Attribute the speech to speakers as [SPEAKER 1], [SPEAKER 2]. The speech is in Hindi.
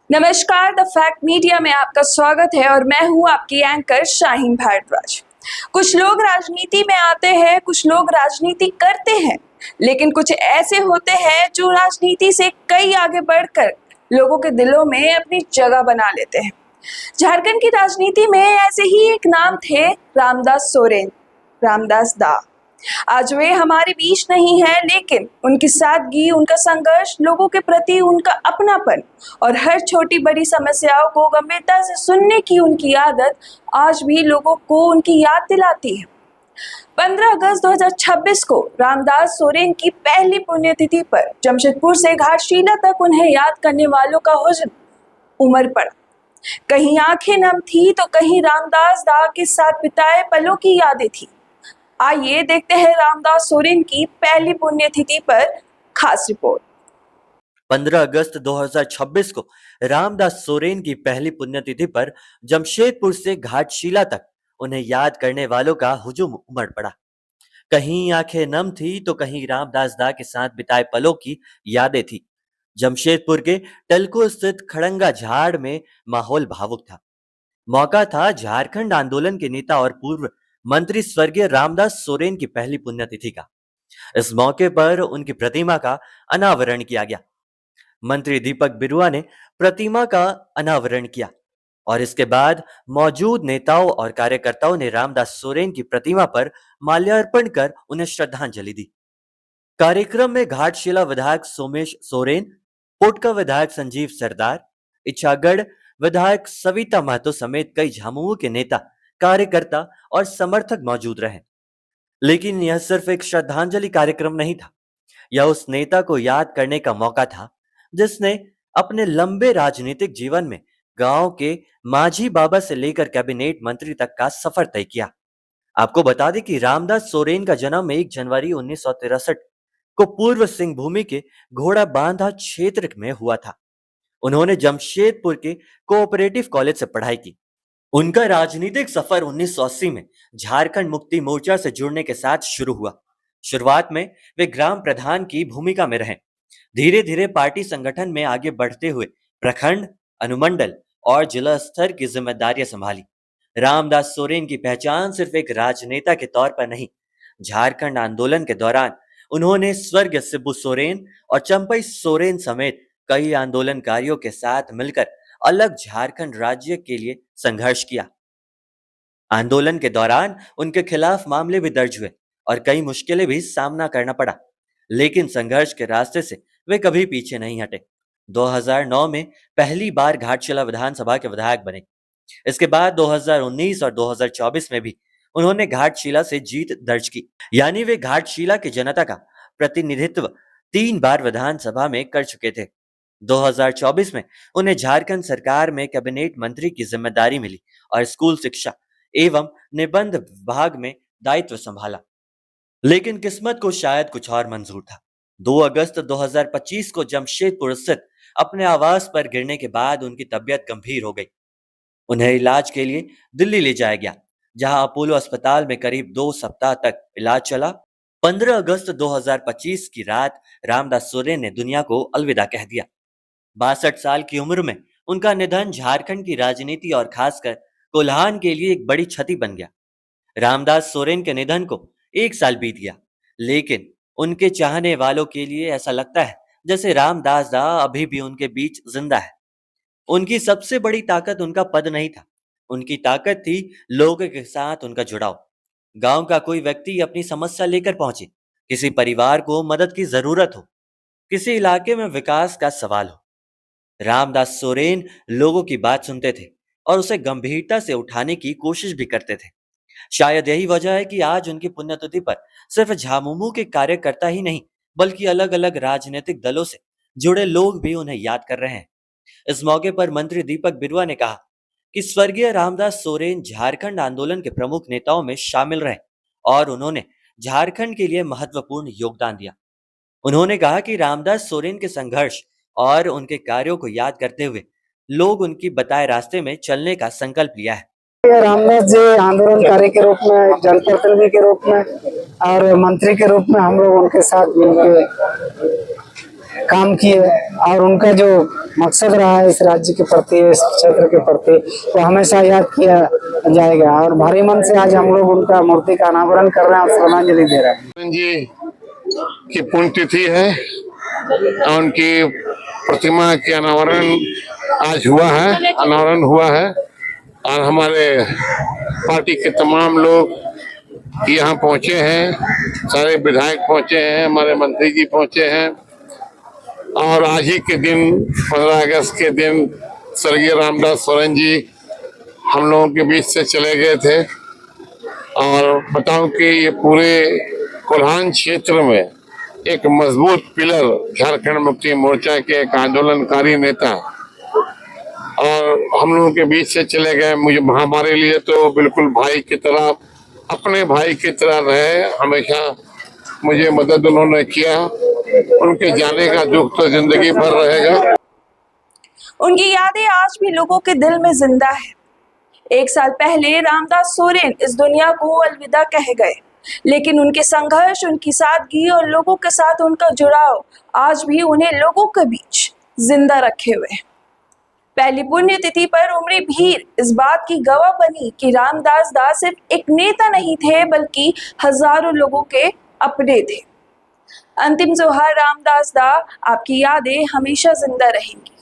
[SPEAKER 1] नमस्कार, द फैक्ट मीडिया में आपका स्वागत है और मैं हूं आपकी एंकर शाहीन भारद्वाज। कुछ लोग राजनीति में आते हैं, कुछ लोग राजनीति करते हैं, लेकिन कुछ ऐसे होते हैं जो राजनीति से कई आगे बढ़कर लोगों के दिलों में अपनी जगह बना लेते हैं। झारखंड की राजनीति में ऐसे ही एक नाम थे, रामदास सोरेन, रामदास दा। आज वे हमारे बीच नहीं है, लेकिन उनकी सादगी, उनका संघर्ष, लोगों के प्रति उनका अपनापन और हर छोटी बड़ी समस्याओं को गंभीरता से सुनने की उनकी आदत आज भी लोगों को उनकी याद दिलाती है। 15 अगस्त 2026 को रामदास सोरेन की पहली पुण्यतिथि पर जमशेदपुर से घाटशिला तक उन्हें याद करने वालों का हुज़्न उमड़ पड़ा। कहीं आंखें नम थी तो कहीं रामदास दा के साथ बिताए पलों की यादें थी। आइए देखते हैं रामदास सोरेन की पहली पुण्यतिथि पर खास रिपोर्ट।
[SPEAKER 2] 15 अगस्त 2026 को रामदास सोरेन की पहली पुण्यतिथि पर जमशेदपुर से घाटशिला तक उन्हें याद करने वालों का हुजूम उमड़ पड़ा। कहीं आंखें नम थी तो कहीं रामदास दा के साथ बिताए पलों की यादें थी। जमशेदपुर के टलको स्थित खड़ंगा झाड़ में माहौल भावुक था। मौका था झारखंड आंदोलन के नेता और पूर्व मंत्री स्वर्गीय रामदास सोरेन की पहली पुण्यतिथि का। इस मौके पर उनकी प्रतिमा का अनावरण किया गया। मंत्री दीपक बिरुआ ने प्रतिमा का अनावरण किया और इसके बाद मौजूद नेताओं और कार्यकर्ताओं ने रामदास सोरेन की प्रतिमा पर माल्यार्पण कर उन्हें श्रद्धांजलि दी। कार्यक्रम में घाटशिला विधायक सोमेश सोरेन, पोटका विधायक संजीव सरदार, इच्छागढ़ विधायक सविता महतो समेत कई झामुमो के नेता, कार्यकर्ता और समर्थक मौजूद रहे। लेकिन यह सिर्फ एक श्रद्धांजलि कार्यक्रम नहीं था, यह उस नेता को याद करने का मौका था जिसने अपने लंबे राजनीतिक जीवन में गांव के माझी बाबा से लेकर कैबिनेट मंत्री तक का सफर तय किया। आपको बता दें कि रामदास सोरेन का जन्म 1 जनवरी 1963 को पूर्व सिंह भूमि के घोड़ा बांधा क्षेत्र में हुआ था। उन्होंने जमशेदपुर के कोऑपरेटिव कॉलेज से पढ़ाई की। उनका राजनीतिक सफर 1980 में झारखंड मुक्ति मोर्चा से जुड़ने के साथ शुरू हुआ। शुरुआत में वे ग्राम प्रधान की भूमिका में रहे। धीरे धीरे पार्टी संगठन में आगे बढ़ते हुए प्रखंड, अनुमंडल और जिला स्तर की जिम्मेदारियां संभाली। रामदास सोरेन की पहचान सिर्फ एक राजनेता के तौर पर नहीं, झारखंड आंदोलन के दौरान उन्होंने स्वर्गीय शिबू सोरेन और चंपई सोरेन समेत कई आंदोलनकारियों के साथ मिलकर अलग झारखंड राज्य के लिए संघर्ष किया। आंदोलन के दौरान उनके खिलाफ मामले भी दर्ज हुए और कई मुश्किलें भी सामना करना पड़ा, लेकिन संघर्ष के रास्ते से वे कभी पीछे नहीं हटे। 2009 में पहली बार घाटशिला विधानसभा के विधायक बने। इसके बाद 2019 और 2024 में भी उन्होंने घाटशिला से जीत दर्ज की, यानी वे घाटशिला की जनता का प्रतिनिधित्व 3 बार विधानसभा में कर चुके थे। 2024 में उन्हें झारखंड सरकार में कैबिनेट मंत्री की जिम्मेदारी मिली और स्कूल शिक्षा एवं निबंध विभाग में दायित्व संभाला। लेकिन किस्मत को शायद कुछ और मंजूर था। 2 अगस्त 2025 को जमशेदपुर स्थित अपने आवास पर गिरने के बाद उनकी तबीयत गंभीर हो गई। उन्हें इलाज के लिए दिल्ली ले जाया गया, जहां अपोलो अस्पताल में करीब 2 सप्ताह तक इलाज चला। 15 अगस्त 2025 की रात रामदास सोरेन ने दुनिया को अलविदा कह दिया। 62 साल की उम्र में उनका निधन झारखंड की राजनीति और खासकर कोल्हान के लिए एक बड़ी क्षति बन गया। रामदास सोरेन के निधन को 1 साल बीत गया, लेकिन उनके चाहने वालों के लिए ऐसा लगता है जैसे रामदास दा अभी भी उनके बीच जिंदा है। उनकी सबसे बड़ी ताकत उनका पद नहीं था, उनकी ताकत थी लोगों के साथ उनका जुड़ाव। गांव का कोई व्यक्ति अपनी समस्या लेकर पहुंचे, किसी परिवार को मदद की जरूरत हो, किसी इलाके में विकास का सवाल हो, रामदास सोरेन लोगों की बात सुनते थे और उसे गंभीरता से उठाने की कोशिश भी करते थे। शायद यही वजह है कि आज उनकी पुण्यतिथि पर सिर्फ झामुमो के कार्यकर्ता ही नहीं, बल्कि अलग अलग राजनीतिक दलों से जुड़े लोग भी उन्हें याद कर रहे हैं। इस मौके पर मंत्री दीपक बिरुआ ने कहा कि स्वर्गीय रामदास सोरेन झारखंड आंदोलन के प्रमुख नेताओं में शामिल रहे और उन्होंने झारखंड के लिए महत्वपूर्ण योगदान दिया। उन्होंने कहा कि रामदास सोरेन के संघर्ष और उनके कार्यों को याद करते हुए लोग उनकी बताए रास्ते में चलने का संकल्प लिया है।
[SPEAKER 3] रामदास जी आंदोलनकारी के रूप में, जनप्रतिनिधि के रूप में और मंत्री के रूप में हम लोग उनके साथ मिलकर काम किए और उनका जो मकसद रहा है इस राज्य के प्रति, इस क्षेत्र के प्रति, वो हमेशा याद किया जाएगा। और भारी मन से आज हम लोग उनका मूर्ति का अनावरण कर रहे हैं और श्रद्धांजलि दे रहे हैं।
[SPEAKER 4] जी की पुण्यतिथि है और उनकी प्रतिमा के अनावरण आज हुआ है, अनावरण हुआ है और हमारे पार्टी के तमाम लोग यहाँ पहुँचे हैं, सारे विधायक पहुँचे हैं, हमारे मंत्री जी पहुँचे हैं। और आज ही के दिन 15 अगस्त के दिन स्वर्गीय रामदास सोरेन जी हम लोगों के बीच से चले गए थे। और बताऊं कि ये पूरे कोल्हान क्षेत्र में एक मजबूत पिलर, झारखंड मुक्ति मोर्चा के एक आंदोलनकारी नेता और हम लोगों के बीच से चले गए। मुझे हमारे लिए तो बिल्कुल भाई की तरह, अपने भाई की तरह रहे, हमेशा मुझे मदद उन्होंने किया। उनके जाने का दुख तो जिंदगी भर रहेगा।
[SPEAKER 1] उनकी यादें आज भी लोगों के दिल में जिंदा है। 1 साल पहले रामदास सोरेन इस दुनिया को अलविदा कह गए, लेकिन उनके संघर्ष, उनकी सादगी और लोगों के साथ उनका जुड़ाव आज भी उन्हें लोगों के बीच जिंदा रखे हुए। पहली पुण्यतिथि पर उमड़ी भीड़ इस बात की गवाह बनी कि रामदास दास सिर्फ एक नेता नहीं थे, बल्कि हजारों लोगों के अपने थे। अंतिम जोहार रामदास दा, आपकी यादें हमेशा जिंदा रहेंगी।